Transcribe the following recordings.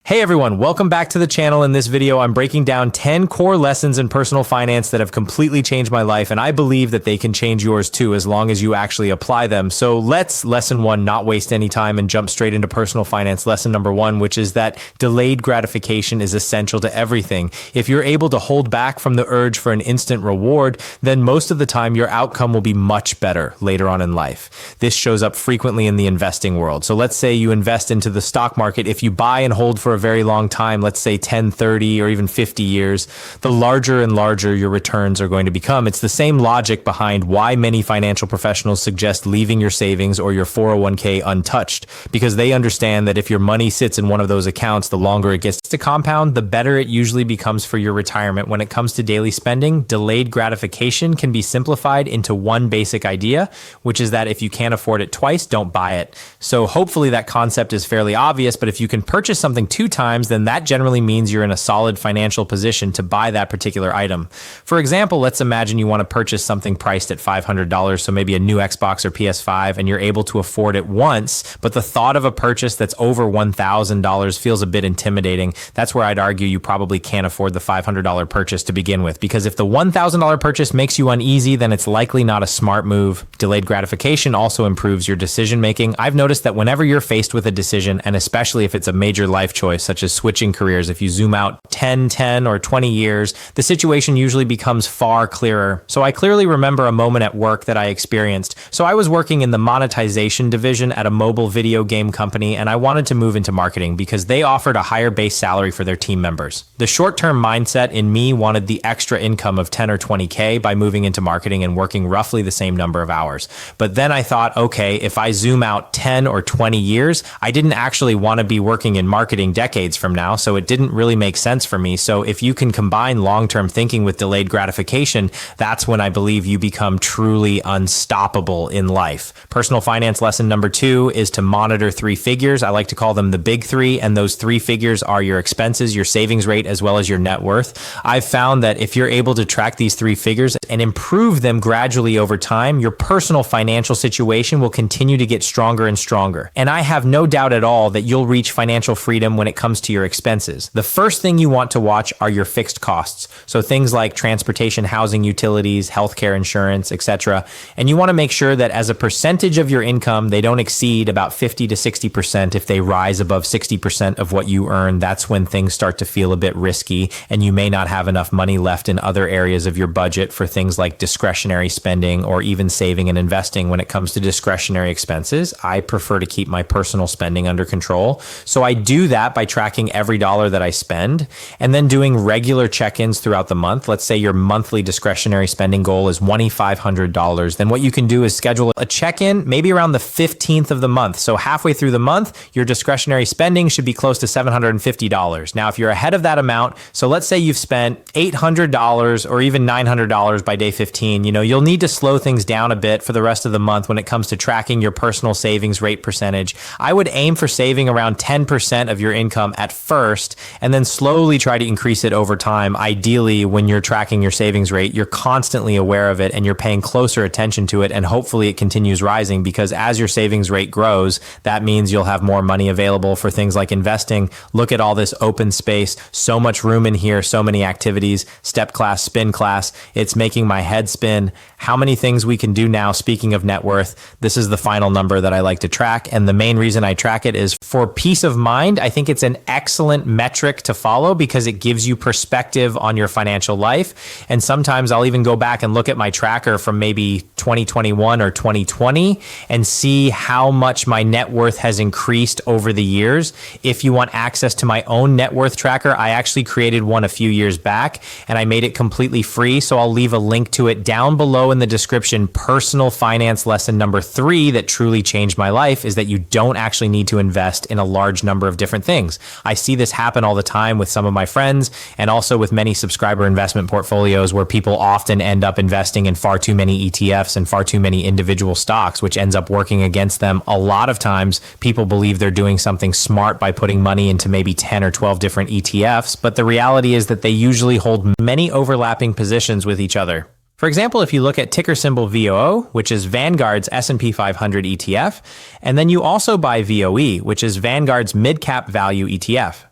Hey everyone, welcome back to the channel. In this video, I'm breaking down 10 core lessons in personal finance that have completely changed my life, and I believe that they can change yours too as long as you actually apply them. So let's, lesson one, not waste any time and jump straight into personal finance lesson number one, which is that delayed gratification is essential to everything. If you're able to hold back from the urge for an instant reward, then most of the time your outcome will be much better later on in life. This shows up frequently in the investing world. So let's say you invest into the stock market. If you buy and hold for a very long time, let's say 10, 30, or even 50 years, the larger and larger your returns are going to become. It's the same logic behind why many financial professionals suggest leaving your savings or your 401k untouched, because they understand that if your money sits in one of those accounts, the longer it gets to compound, the better it usually becomes for your retirement. When it comes to daily spending, delayed gratification can be simplified into one basic idea, which is that if you can't afford it twice, don't buy it. So hopefully that concept is fairly obvious, but if you can purchase something two times, then that generally means you're in a solid financial position to buy that particular item. For example, let's imagine you want to purchase something priced at $500, so maybe a new Xbox or PS5, and you're able to afford it once, but the thought of a purchase that's over $1,000 feels a bit intimidating. That's where I'd argue you probably can't afford the $500 purchase to begin with, because if the $1,000 purchase makes you uneasy, then it's likely not a smart move. Delayed gratification also improves your decision making. I've noticed that whenever you're faced with a decision, and especially if it's a major life choice, such as switching careers, if you zoom out 10 or 20 years, the situation usually becomes far clearer. So I clearly remember a moment at work that I experienced. So I was working in the monetization division at a mobile video game company, and I wanted to move into marketing because they offered a higher base salary for their team members. The short-term mindset in me wanted the extra income of 10 or 20K by moving into marketing and working roughly the same number of hours. But then I thought, okay, if I zoom out 10 or 20 years, I didn't actually want to be working in marketing decades from now, so it didn't really make sense for me. So if you can combine long-term thinking with delayed gratification, that's when I believe you become truly unstoppable in life. Personal finance lesson number two is to monitor three figures. I like to call them the big three, and those three figures are your expenses, your savings rate, as well as your net worth. I've found that if you're able to track these three figures and improve them gradually over time, your personal financial situation will continue to get stronger and stronger. And I have no doubt at all that you'll reach financial freedom when it comes to your expenses. The first thing you want to watch are your fixed costs. So things like transportation, housing, utilities, healthcare, insurance, etc. And you want to make sure that as a percentage of your income, they don't exceed about 50 to 60%. If they rise above 60% of what you earn, that's when things start to feel a bit risky, and you may not have enough money left in other areas of your budget for things like discretionary spending or even saving and investing. When it comes to discretionary expenses, I prefer to keep my personal spending under control. So I do that by tracking every dollar that I spend and then doing regular check-ins throughout the month. Let's say your monthly discretionary spending goal is $2,500. Then what you can do is schedule a check-in maybe around the 15th of the month. So halfway through the month, your discretionary spending should be close to $750. Now, if you're ahead of that amount, so let's say you've spent $800 or even $900 by day 15, you'll need to slow things down a bit for the rest of the month when it comes to tracking your personal savings rate percentage. I would aim for saving around 10% of your income at first, and then slowly try to increase it over time. Ideally, when you're tracking your savings rate, you're constantly aware of it and you're paying closer attention to it, and hopefully it continues rising, because as your savings rate grows, that means you'll have more money available for things like investing. Look at all this open space, so much room in here, so many activities, step class, spin class. It's making my head spin. How many things we can do now. Speaking of net worth, this is the final number that I like to track, and the main reason I track it is for peace of mind. I think it's an excellent metric to follow because it gives you perspective on your financial life. And sometimes I'll even go back and look at my tracker from maybe 2021 or 2020 and see how much my net worth has increased over the years. If you want access to my own net worth tracker, I actually created one a few years back and I made it completely free. So I'll leave a link to it down below in the description. Personal finance lesson number three that truly changed my life is that you don't actually need to invest in a large number of different things. I see this happen all the time with some of my friends, and also with many subscriber investment portfolios where people often end up investing in far too many ETFs and far too many individual stocks, which ends up working against them. A lot of times people believe they're doing something smart by putting money into maybe 10 or 12 different ETFs, but the reality is that they usually hold many overlapping positions with each other. For example, if you look at ticker symbol VOO, which is Vanguard's S&P 500 ETF, and then you also buy VOE, which is Vanguard's mid-cap value ETF.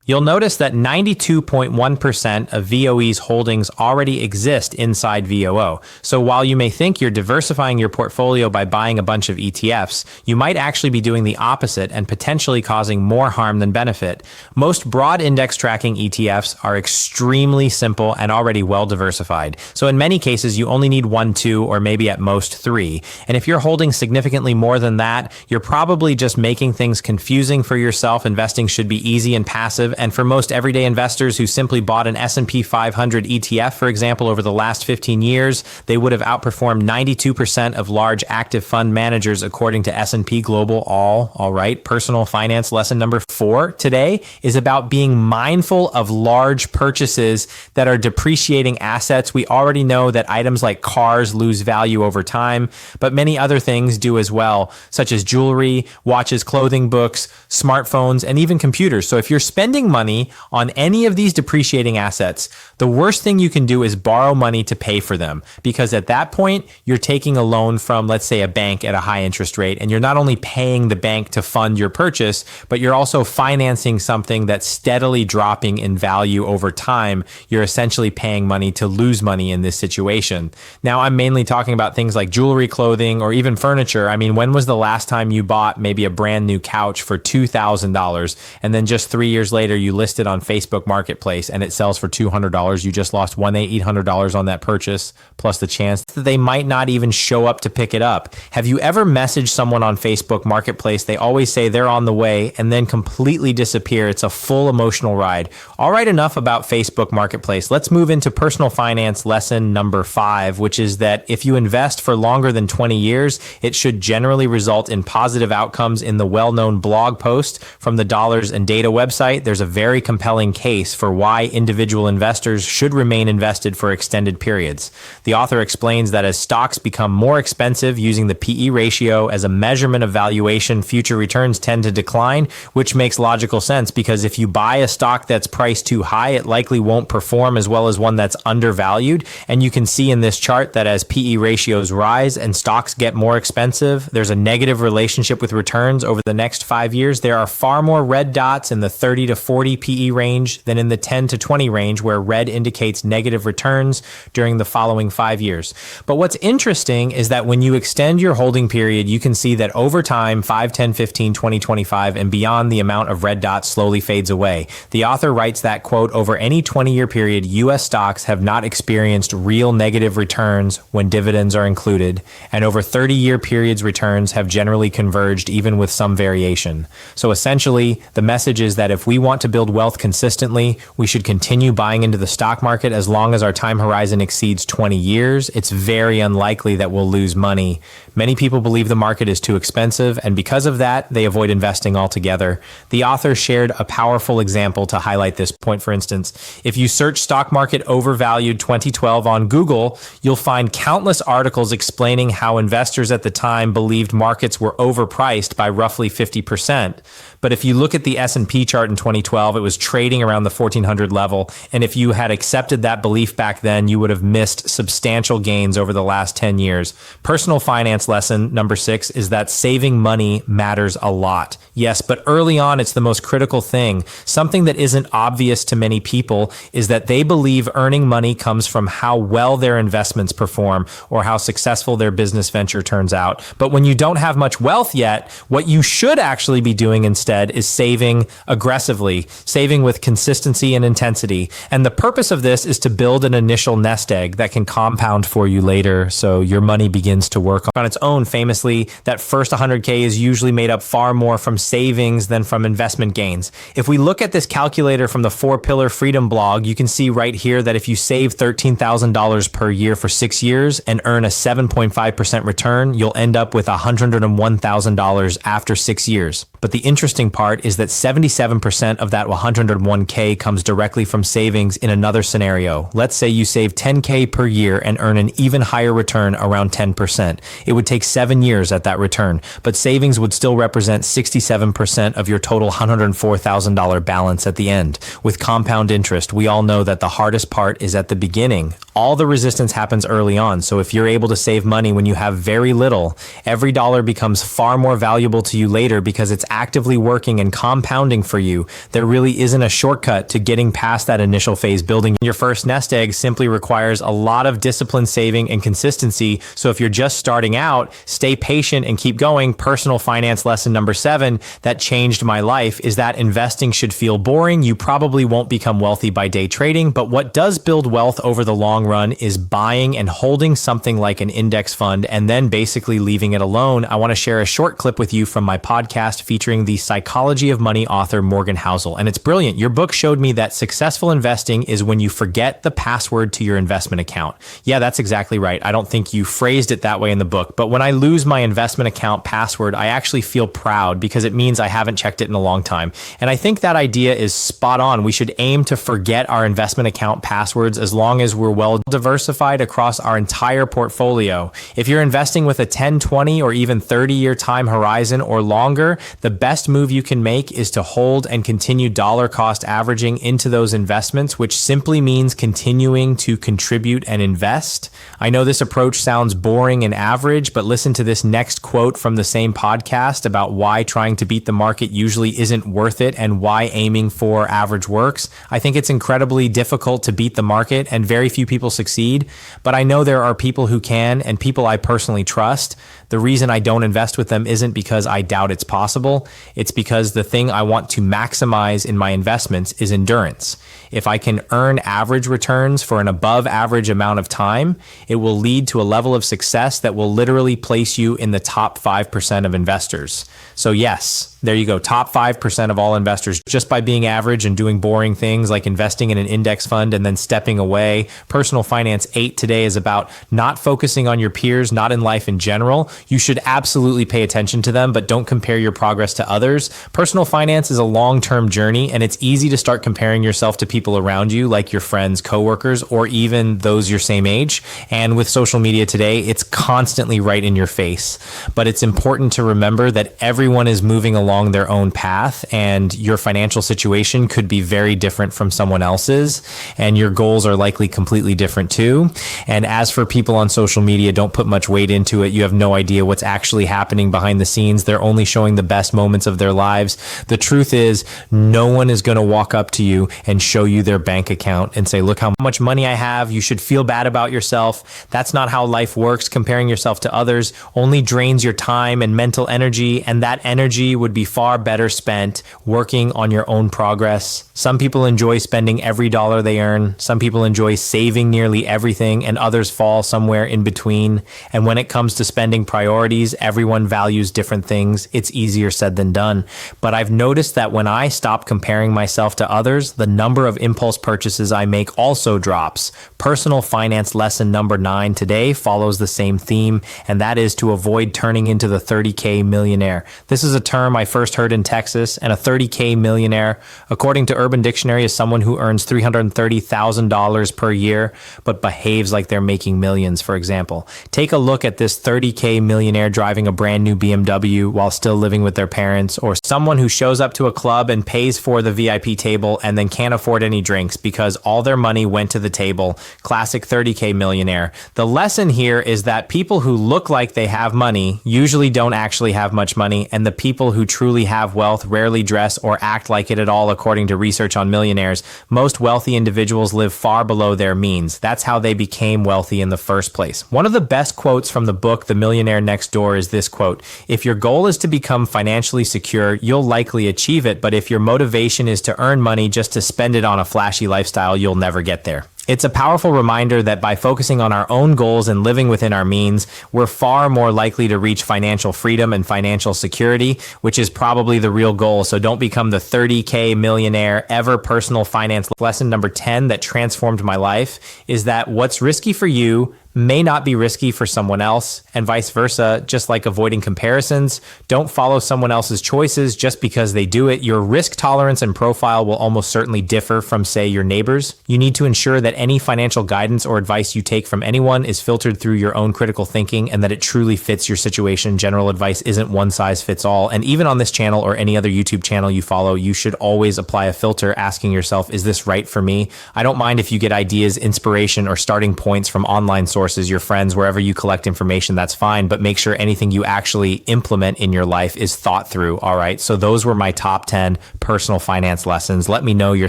You'll notice that 92.1% of VOE's holdings already exist inside VOO. So while you may think you're diversifying your portfolio by buying a bunch of ETFs, you might actually be doing the opposite and potentially causing more harm than benefit. Most broad index tracking ETFs are extremely simple and already well diversified. So in many cases, you only need 1, 2, or maybe at most 3. And if you're holding significantly more than that, you're probably just making things confusing for yourself. Investing should be easy and passive. And for most everyday investors who simply bought an S&P 500 ETF, for example, over the last 15 years, they would have outperformed 92% of large active fund managers according to S&P Global All right. Personal finance lesson number 4 today is about being mindful of large purchases that are depreciating assets. We already know that items like cars lose value over time, but many other things do as well, such as jewelry, watches, clothing, books, smartphones, and even computers. So if you're spending money on any of these depreciating assets, the worst thing you can do is borrow money to pay for them, because at that point, you're taking a loan from, let's say, a bank at a high interest rate, and you're not only paying the bank to fund your purchase, but you're also financing something that's steadily dropping in value over time. You're essentially paying money to lose money in this situation. Now, I'm mainly talking about things like jewelry, clothing, or even furniture. I mean, when was the last time you bought maybe a brand new couch for $2,000, and then just 3 years later, you list it on Facebook Marketplace and it sells for $200. You just lost $800 on that purchase, plus the chance that they might not even show up to pick it up. Have you ever messaged someone on Facebook Marketplace? They always say they're on the way and then completely disappear. It's a full emotional ride. All right, enough about Facebook Marketplace. Let's move into personal finance lesson number 5, which is that if you invest for longer than 20 years, it should generally result in positive outcomes. In the well-known blog post from the Dollars and Data website, there's a very compelling case for why individual investors should remain invested for extended periods. The author explains that as stocks become more expensive, using the PE ratio as a measurement of valuation, future returns tend to decline, which makes logical sense, because if you buy a stock that's priced too high, it likely won't perform as well as one that's undervalued. And you can see in this chart that as PE ratios rise and stocks get more expensive, there's a negative relationship with returns over the next 5 years. There are far more red dots in the 30 to 40 PE range than in the 10 to 20 range, where red indicates negative returns during the following 5 years. But what's interesting is that when you extend your holding period, you can see that over time, 5, 10, 15, 20, 25, and beyond, the amount of red dots slowly fades away. The author writes that, quote, over any 20-year period, U.S. stocks have not experienced real negative returns when dividends are included, and over 30-year periods, returns have generally converged, even with some variation. So essentially, the message is that if we want to build wealth consistently, we should continue buying into the stock market as long as our time horizon exceeds 20 years. It's very unlikely that we'll lose money. Many people believe the market is too expensive, and because of that, they avoid investing altogether. The author shared a powerful example to highlight this point. For instance, if you search stock market overvalued 2012 on Google, you'll find countless articles explaining how investors at the time believed markets were overpriced by roughly 50%. But if you look at the S&P chart in 2012, it was trading around the 1400 level. And if you had accepted that belief back then, you would have missed substantial gains over the last 10 years. Personal finance lesson number 6 is that saving money matters a lot. Yes, but early on, it's the most critical thing. Something that isn't obvious to many people is that they believe earning money comes from how well their investments perform or how successful their business venture turns out. But when you don't have much wealth yet, what you should actually be doing instead is saving aggressively, saving with consistency and intensity. And the purpose of this is to build an initial nest egg that can compound for you later, so your money begins to work on its own. Famously, that first 100K is usually made up far more from savings than from investment gains. If we look at this calculator from the 4-Pillar Freedom blog, you can see right here that if you save $13,000 per year for 6 years and earn a 7.5% return, you'll end up with $101,000 after 6 years. But the interesting part is that 77% of that 101K comes directly from savings in another scenario. Let's say you save 10K per year and earn an even higher return, around 10%. It would take 7 years at that return, but savings would still represent 67% of your total $104,000 balance at the end. With compound interest, we all know that the hardest part is at the beginning. All the resistance happens early on, so if you're able to save money when you have very little, every dollar becomes far more valuable to you later because it's actively working working and compounding for you. There really isn't a shortcut to getting past that initial phase. Building your first nest egg simply requires a lot of discipline, saving, and consistency. So if you're just starting out, stay patient and keep going. Personal finance lesson number 7 that changed my life is that investing should feel boring. You probably won't become wealthy by day trading, but what does build wealth over the long run is buying and holding something like an index fund and then basically leaving it alone. I want to share a short clip with you from my podcast featuring the Psychology of Money author Morgan Housel, and it's brilliant. Your book showed me that successful investing is when you forget the password to your investment account. Yeah, that's exactly right. I don't think you phrased it that way in the book, but when I lose my investment account password, I actually feel proud because it means I haven't checked it in a long time. And I think that idea is spot on. We should aim to forget our investment account passwords as long as we're well diversified across our entire portfolio. If you're investing with a 10, 20, or even 30-year time horizon or longer, the best move you can make is to hold and continue dollar cost averaging into those investments, which simply means continuing to contribute and invest. I know this approach sounds boring and average, but listen to this next quote from the same podcast about why trying to beat the market usually isn't worth it and why aiming for average works. I think it's incredibly difficult to beat the market and very few people succeed, but I know there are people who can and people I personally trust. The reason I don't invest with them isn't because I doubt it's possible. It's because the thing I want to maximize in my investments is endurance. If I can earn average returns for an above average amount of time, it will lead to a level of success that will literally place you in the top 5% of investors. So yes, there you go. Top 5% of all investors just by being average and doing boring things like investing in an index fund and then stepping away. Personal Finance 8 today is about not focusing on your peers, not in life in general. You should absolutely pay attention to them, but don't compare your progress to others. Personal finance is a long-term journey, and it's easy to start comparing yourself to people around you, like your friends, coworkers, or even those your same age. And with social media today, it's constantly right in your face. But it's important to remember that everyone is moving along their own path, and your financial situation could be very different from someone else's, and your goals are likely completely different too. And as for people on social media, don't put much weight into it. You have no idea what's actually happening behind the scenes. They're only showing the best moments of their lives. The truth is, no one is going to walk up to you and show you their bank account and say, look how much money I have. You should feel bad about yourself. That's not how life works. Comparing yourself to others only drains your time and mental energy, and that energy would be far better spent working on your own progress. Some people enjoy spending every dollar they earn. Some people enjoy saving nearly everything, and others fall somewhere in between. And when it comes to spending priorities, everyone values different things. It's easier said than done. But I've noticed that when I stop comparing myself to others, the number of impulse purchases I make also drops. Personal finance lesson number 9 today follows the same theme, and that is to avoid turning into the 30K millionaire. This is a term I first heard in Texas, and a 30K millionaire, according to Urban Dictionary, is someone who earns $330,000 per year, but behaves like they're making millions, for example. Take a look at this 30K millionaire driving a brand new BMW while still living with their parents, or someone who shows up to a club and pays for the VIP table and then can't afford any drinks because all their money went to the table. Classic 30K millionaire. The lesson here is that people who look like they have money usually don't actually have much money, and the people who truly have wealth rarely dress or act like it at all, according to research on millionaires. Most wealthy individuals live far below their means. That's how they became wealthy in the first place. One of the best quotes from the book, The Millionaire Next Door, is this quote: "If your goal is to become financially secure, you'll likely achieve it, but if your motivation is to earn money just to spend it on a flashy lifestyle, you'll never get there." It's a powerful reminder that by focusing on our own goals and living within our means, we're far more likely to reach financial freedom and financial security, which is probably the real goal. So don't become the 30K millionaire ever. Personal finance lesson number 10 that transformed my life is that what's risky for you may not be risky for someone else, and vice versa. Just like avoiding comparisons, don't follow someone else's choices just because they do it. Your risk tolerance and profile will almost certainly differ from, say, your neighbors. You need to ensure that any financial guidance or advice you take from anyone is filtered through your own critical thinking and that it truly fits your situation. General advice isn't one size fits all. And even on this channel or any other YouTube channel you follow, you should always apply a filter, asking yourself, is this right for me? I don't mind if you get ideas, inspiration, or starting points from online sources, sources, your friends, wherever you collect information, that's fine. But make sure anything you actually implement in your life is thought through. All right. So those were my top 10 personal finance lessons. Let me know your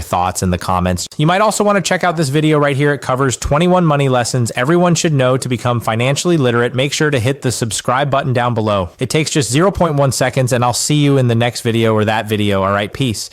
thoughts in the comments. You might also want to check out this video right here. It covers 21 money lessons everyone should know to become financially literate. Make sure to hit the subscribe button down below. It takes just 0.1 seconds, and I'll see you in the next video or that video. All right. Peace.